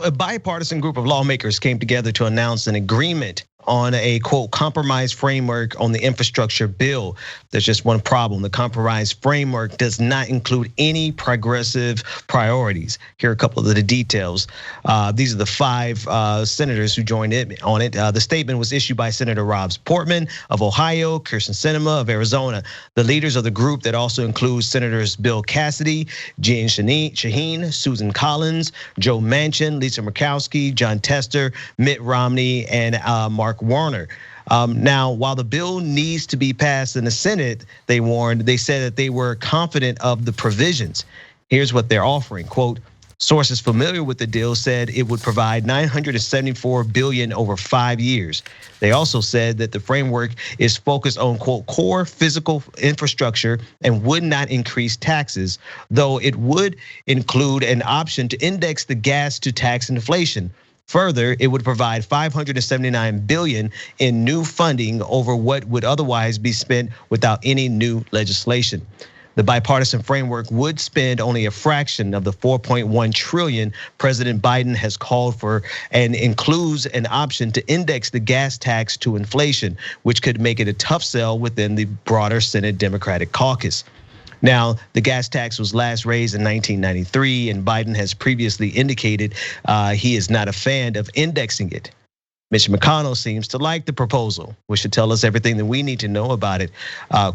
a bipartisan group of lawmakers came together to announce an agreement on a quote compromise framework on the infrastructure bill. There's just one problem. The compromise framework does not include any progressive priorities. Here are a couple of the details. These are the 5 senators who joined in on it. The statement was issued by Senator Rob Portman of Ohio, Kirsten Sinema of Arizona. The leaders of the group that also includes Senators Bill Cassidy, Jeanne Shaheen, Susan Collins, Joe Manchin, Lisa Murkowski, John Tester, Mitt Romney, and Mark Warner. Now, while the bill needs to be passed in the Senate, they said that they were confident of the provisions. Here's what they're offering, quote, sources familiar with the deal said it would provide $974 billion over 5 years. They also said that the framework is focused on quote core physical infrastructure and would not increase taxes, though it would include an option to index the gas to tax inflation. Further, it would provide $579 billion in new funding over what would otherwise be spent without any new legislation. The bipartisan framework would spend only a fraction of the $4.1 trillion President Biden has called for, and includes an option to index the gas tax to inflation, which could make it a tough sell within the broader Senate Democratic caucus. Now, the gas tax was last raised in 1993, and Biden has previously indicated he is not a fan of indexing it. Mitch McConnell seems to like the proposal, which should tell us everything that we need to know about it.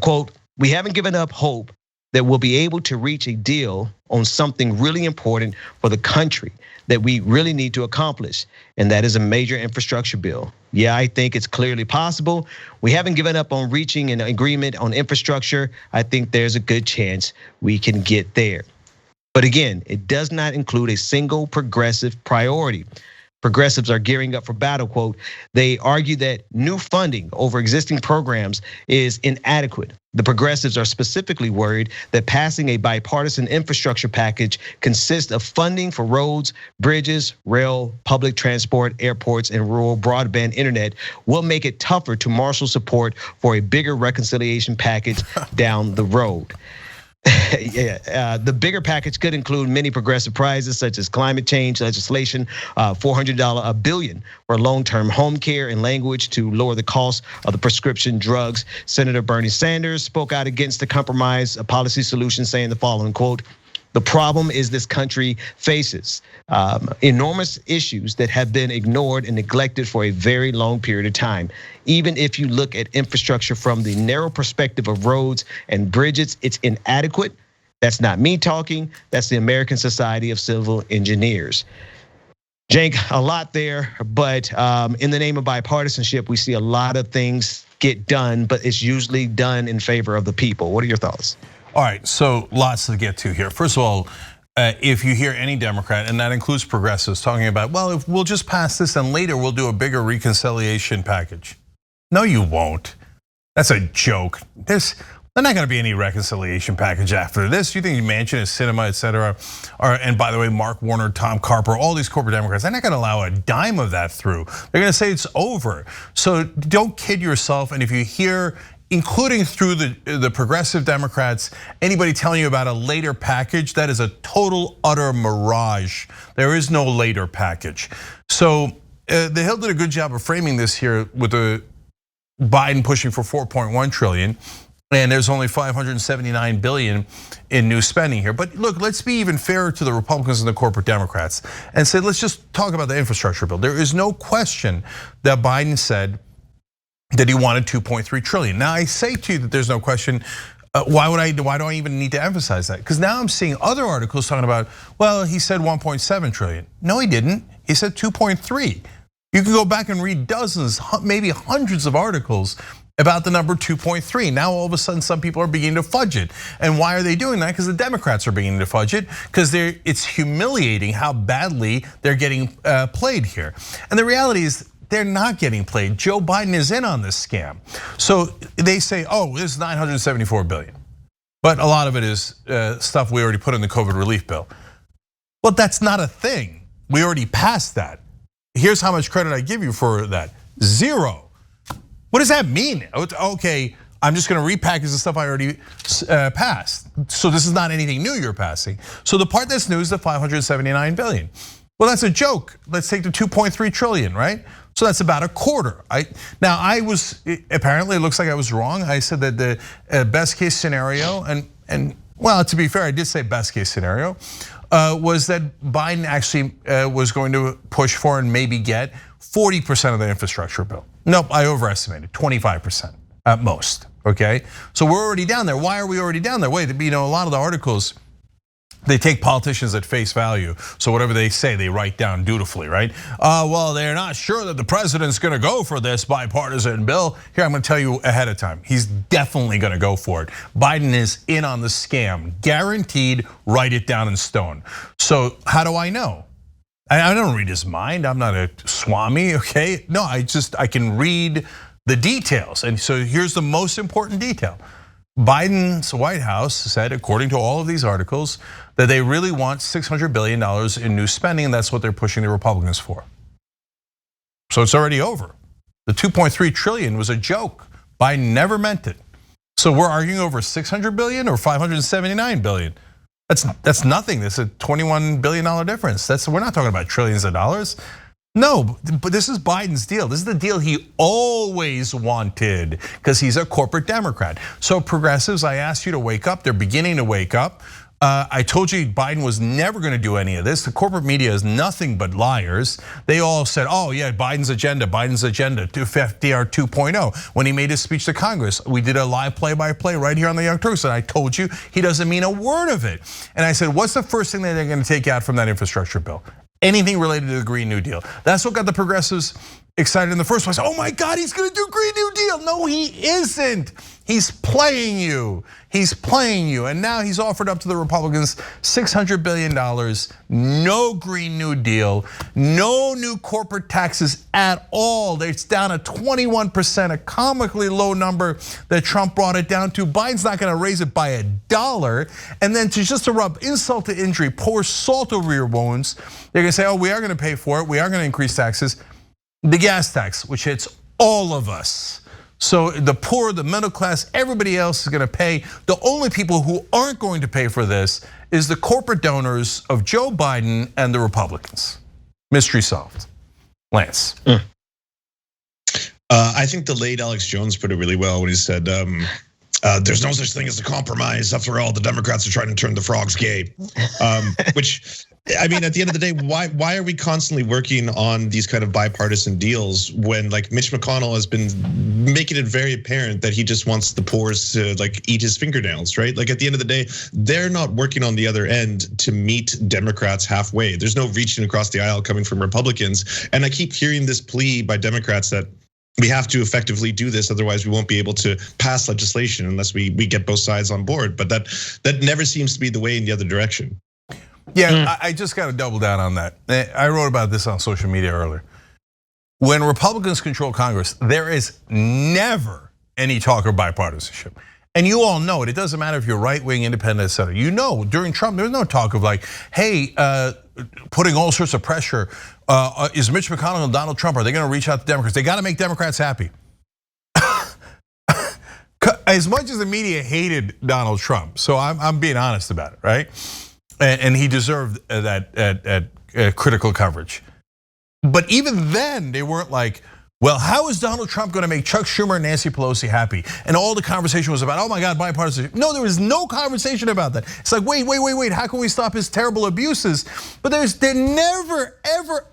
Quote, we haven't given up hope that we'll be able to reach a deal on something really important for the country that we really need to accomplish, and that is a major infrastructure bill. Yeah, I think it's clearly possible. We haven't given up on reaching an agreement on infrastructure. I think there's a good chance we can get there. But again, it does not include a single progressive priority. Progressives are gearing up for battle, quote. They argue that new funding over existing programs is inadequate. The progressives are specifically worried that passing a bipartisan infrastructure package consists of funding for roads, bridges, rail, public transport, airports, and rural broadband internet will make it tougher to marshal support for a bigger reconciliation package down the road. The bigger package could include many progressive prizes such as climate change legislation, $400 billion for long-term home care and language to lower the cost of the prescription drugs. Senator Bernie Sanders spoke out against the compromise, a policy solution, saying the following, quote, the problem is this country faces enormous issues that have been ignored and neglected for a very long period of time. Even if you look at infrastructure from the narrow perspective of roads and bridges, it's inadequate. That's not me talking, that's the American Society of Civil Engineers. Cenk, a lot there, but in the name of bipartisanship, we see a lot of things get done, but it's usually done in favor of the people. What are your thoughts? All right, so lots to get to here. First of all, if you hear any Democrat, and that includes progressives, talking about, well, if we'll just pass this and later we'll do a bigger reconciliation package. No, you won't. That's a joke. There's not gonna be any reconciliation package after this. You think Manchin and Sinema, et cetera, and by the way, Mark Warner, Tom Carper, all these corporate Democrats, they're not gonna allow a dime of that through. They're gonna say it's over. So don't kid yourself, and if you hear, including through the progressive Democrats, anybody telling you about a later package, that is a total, utter mirage. There is no later package. So the Hill did a good job of framing this here with the Biden pushing for 4.1 trillion, and there's only 579 billion in new spending here. But look, let's be even fairer to the Republicans and the corporate Democrats and say, let's just talk about the infrastructure bill. There is no question that Biden said that he wanted 2.3 trillion. Now I say to you that there's no question. Why do I even need to emphasize that? Because now I'm seeing other articles talking about, well, he said 1.7 trillion. No, he didn't. He said 2.3. You can go back and read dozens, maybe hundreds of articles about the number 2.3. Now all of a sudden some people are beginning to fudge it. And why are they doing that? Because the Democrats are beginning to fudge it, because it's humiliating how badly they're getting played here. And the reality is, they're not getting played. Joe Biden is in on this scam. So they say, oh, this is 974 billion. But a lot of it is stuff we already put in the COVID relief bill. Well, that's not a thing. We already passed that. Here's how much credit I give you for that. 0. What does that mean? Okay, I'm just gonna repackage the stuff I already passed. So this is not anything new you're passing. So the part that's new is the 579 billion. Well, that's a joke. Let's take the 2.3 trillion, right? So that's about a quarter. Apparently it looks like I was wrong. I said that the best case scenario, and well, to be fair, I did say best case scenario, was that Biden actually was going to push for and maybe get 40% of the infrastructure bill. Nope, I overestimated, 25% at most, okay? So we're already down there. Why are we already down there? Wait, a lot of the articles, they take politicians at face value. So whatever they say, they write down dutifully, right? Well, they're not sure that the president's gonna go for this bipartisan bill. Here, I'm gonna tell you ahead of time. He's definitely gonna go for it. Biden is in on the scam, guaranteed, write it down in stone. So how do I know? I don't read his mind, I'm not a Swami, okay? No, I can read the details. And so here's the most important detail. Biden's White House said, according to all of these articles, that they really want $600 billion in new spending, and that's what they're pushing the Republicans for. So it's already over. The 2.3 trillion was a joke. Biden never meant it. So we're arguing over 600 billion or 579 billion. That's nothing. That's a $21 billion difference. We're not talking about trillions of dollars. No, but this is Biden's deal. This is the deal he always wanted because he's a corporate Democrat. So progressives, I asked you to wake up. They're beginning to wake up. I told you Biden was never going to do any of this. The corporate media is nothing but liars. They all said, oh yeah, Biden's agenda, FDR 2.0. When he made his speech to Congress, we did a live play-by-play right here on the Young Turks, and I told you he doesn't mean a word of it. And I said, what's the first thing that they're going to take out from that infrastructure bill? Anything related to the Green New Deal. That's what got the progressives excited in the first place. Oh my God, he's gonna do Green New Deal. No, he isn't. He's playing you. He's playing you. And now he's offered up to the Republicans $600 billion, no Green New Deal, no new corporate taxes at all. It's down to 21%, a comically low number that Trump brought it down to. Biden's not gonna raise it by $1. And then to rub insult to injury, pour salt over your wounds, they're gonna say, oh, we are gonna pay for it. We are gonna increase taxes. The gas tax, which hits all of us. So the poor, the middle class, everybody else is gonna pay. The only people who aren't going to pay for this is the corporate donors of Joe Biden and the Republicans. Mystery solved. Lance. I think the late Alex Jones put it really well when he said, there's no such thing as a compromise. After all, the Democrats are trying to turn the frogs gay. Which, I mean, at the end of the day, why are we constantly working on these kind of bipartisan deals when like Mitch McConnell has been making it very apparent that he just wants the poors to like eat his fingernails, right? Like at the end of the day, they're not working on the other end to meet Democrats halfway. There's no reaching across the aisle coming from Republicans. And I keep hearing this plea by Democrats that we have to effectively do this, otherwise we won't be able to pass legislation unless we get both sides on board. But that never seems to be the way in the other direction. Yeah, I just got to double down on that. I wrote about this on social media earlier. When Republicans control Congress, there is never any talk of bipartisanship. And you all know it. It doesn't matter if you're right wing, independent, et cetera. You know, during Trump, there was no talk of like, hey, putting all sorts of pressure. Is Mitch McConnell and Donald Trump, are they gonna reach out to Democrats? They gotta make Democrats happy. As much as the media hated Donald Trump, so I'm being honest about it, right? And he deserved that critical coverage. But even then, they weren't like, well, how is Donald Trump gonna make Chuck Schumer and Nancy Pelosi happy? And all the conversation was about, oh my God, bipartisan. No, there was no conversation about that. It's like, wait, how can we stop his terrible abuses? But there never, ever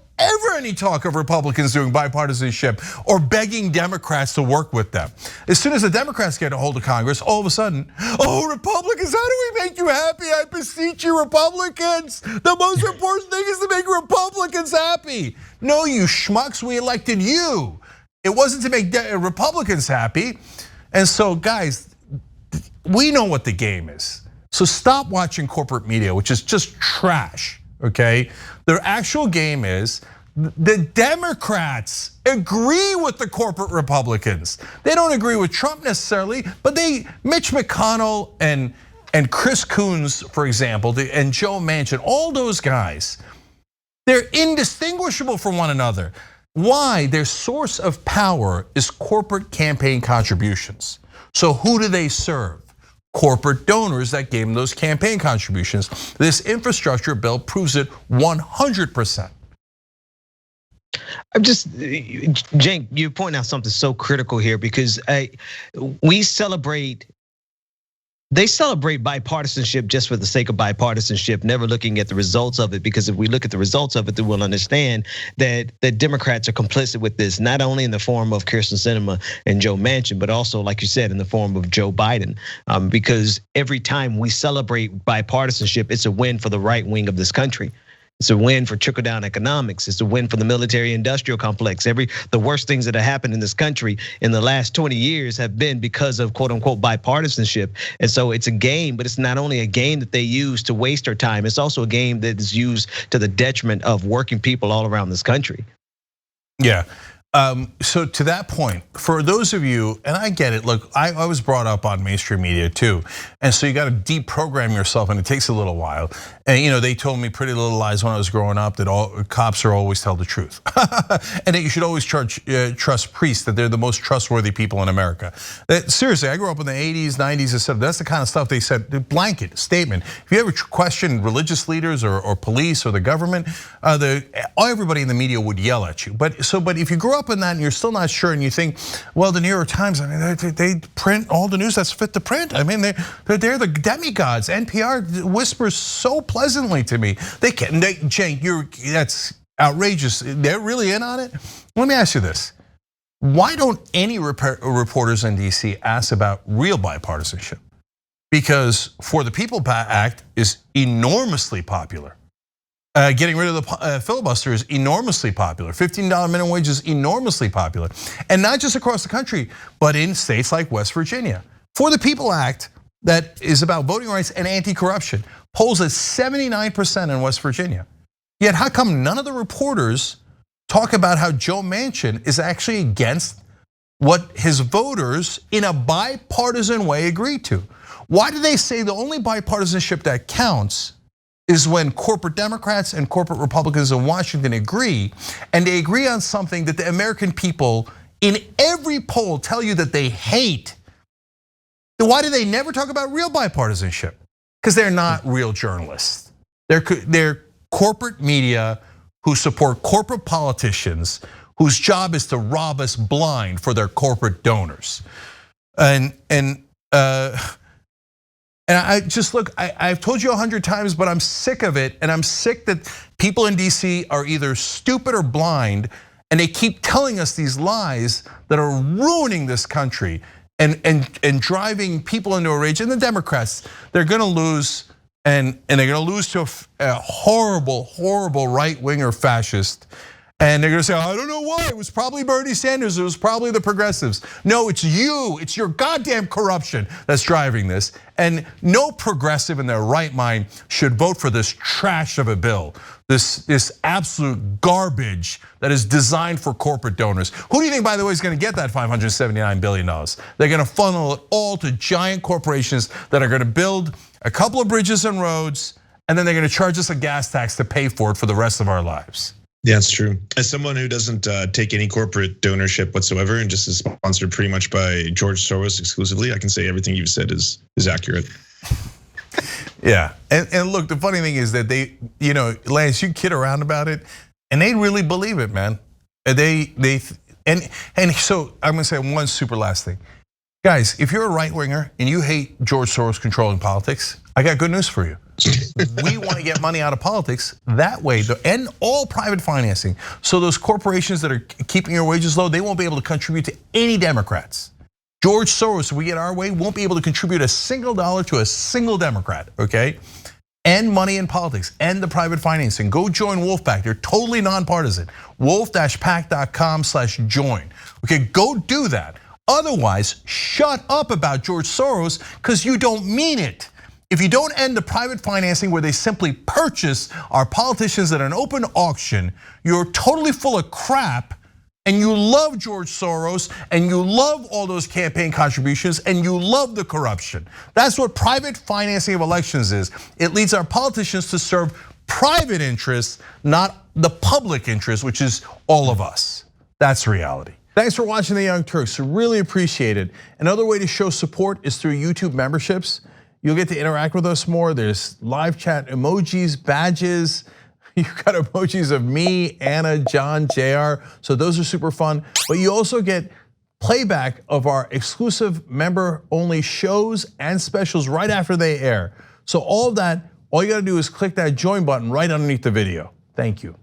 any talk of Republicans doing bipartisanship or begging Democrats to work with them. As soon as the Democrats get a hold of Congress, all of a sudden, oh, Republicans, how do we make you happy? I beseech you, Republicans. The most important thing is to make Republicans happy. No, you schmucks, we elected you. It wasn't to make Republicans happy. And so guys, we know what the game is. So stop watching corporate media, which is just trash, okay? Their actual game is the Democrats agree with the corporate Republicans. They don't agree with Trump necessarily, but Mitch McConnell and Chris Coons, for example, and Joe Manchin, all those guys, they're indistinguishable from one another. Why? Their source of power is corporate campaign contributions. So who do they serve? Corporate donors that gave them those campaign contributions. This infrastructure bill proves it 100%. I'm just, Cenk, you point out something so critical here because they celebrate bipartisanship just for the sake of bipartisanship, never looking at the results of it. Because if we look at the results of it, then we'll understand that the Democrats are complicit with this, not only in the form of Kyrsten Sinema and Joe Manchin, but also, like you said, in the form of Joe Biden. Because every time we celebrate bipartisanship, it's a win for the right wing of this country. It's a win for trickle-down economics. It's a win for the military-industrial complex. The worst things that have happened in this country in the last 20 years have been because of quote unquote bipartisanship. And so it's a game, but it's not only a game that they use to waste our time. It's also a game that is used to the detriment of working people all around this country. Yeah. So to that point, for those of you, and I get it, look, I was brought up on mainstream media too. And so you got to deprogram yourself, and it takes a little while. And they told me Pretty Little Lies when I was growing up that all cops are always tell the truth. And that you should always trust priests, that they're the most trustworthy people in America. Seriously, I grew up in the 80s, 90s, and stuff. That's the kind of stuff they said, blanket statement. If you ever question religious leaders or police or the government, everybody in the media would yell at you. But if you grew up in that and you're still not sure and you think, well, the New York Times, I mean, they print all the news that's fit to print. I mean, they're the demigods. NPR whispers so pleasantly to me. Cenk, that's outrageous. They're really in on it. Let me ask you this. Why don't any reporters in DC ask about real bipartisanship? Because For the People Act is enormously popular. Getting rid of the filibuster is enormously popular. $15 minimum wage is enormously popular. And not just across the country, but in states like West Virginia. For the People Act, that is about voting rights and anti-corruption, polls at 79% in West Virginia. Yet how come none of the reporters talk about how Joe Manchin is actually against what his voters in a bipartisan way agreed to? Why do they say the only bipartisanship that counts is when corporate Democrats and corporate Republicans in Washington agree, and they agree on something that the American people in every poll tell you that they hate? Why do they never talk about real bipartisanship? Because they're not real journalists. They're corporate media who support corporate politicians whose job is to rob us blind for their corporate donors. And I just look, I've told you 100 times, but I'm sick of it. And I'm sick that people in DC are either stupid or blind, and they keep telling us these lies that are ruining this country and driving people into a rage. And the Democrats, they're gonna lose, and they're gonna lose to a horrible, horrible right-winger fascist. And they're gonna say, I don't know why, it was probably Bernie Sanders, it was probably the progressives. No, it's you, it's your goddamn corruption that's driving this. And no progressive in their right mind should vote for this trash of a bill, this absolute garbage that is designed for corporate donors. Who do you think, by the way, is gonna get that $579 billion? They're gonna funnel it all to giant corporations that are gonna build a couple of bridges and roads, and then they're gonna charge us a gas tax to pay for it for the rest of our lives. Yeah, it's true. As someone who doesn't take any corporate donorship whatsoever and just is sponsored pretty much by George Soros exclusively, I can say everything you've said is accurate. Yeah, and look, the funny thing is that they, Lance, you kid around about it, and they really believe it, man. And so I'm gonna say one super last thing, guys. If you're a right winger and you hate George Soros controlling politics, I got good news for you. We want to get money out of politics that way, and all private financing. So those corporations that are keeping your wages low, they won't be able to contribute to any Democrats. George Soros, if we get our way, won't be able to contribute a single dollar to a single Democrat, okay? And money in politics, and the private financing. Go join Wolfpack, they're totally nonpartisan. wolf-pack.com/join. Okay, go do that. Otherwise, shut up about George Soros, because you don't mean it. If you don't end the private financing where they simply purchase our politicians at an open auction, you're totally full of crap, and you love George Soros, and you love all those campaign contributions, and you love the corruption. That's what private financing of elections is. It leads our politicians to serve private interests, not the public interest, which is all of us. That's reality. Thanks for watching The Young Turks, really appreciate it. Another way to show support is through YouTube memberships. You'll get to interact with us more. There's live chat emojis, badges. You've got emojis of me, Anna, John, JR. So those are super fun. But you also get playback of our exclusive member-only shows and specials right after they air. So all of that, all you gotta do is click that join button right underneath the video. Thank you.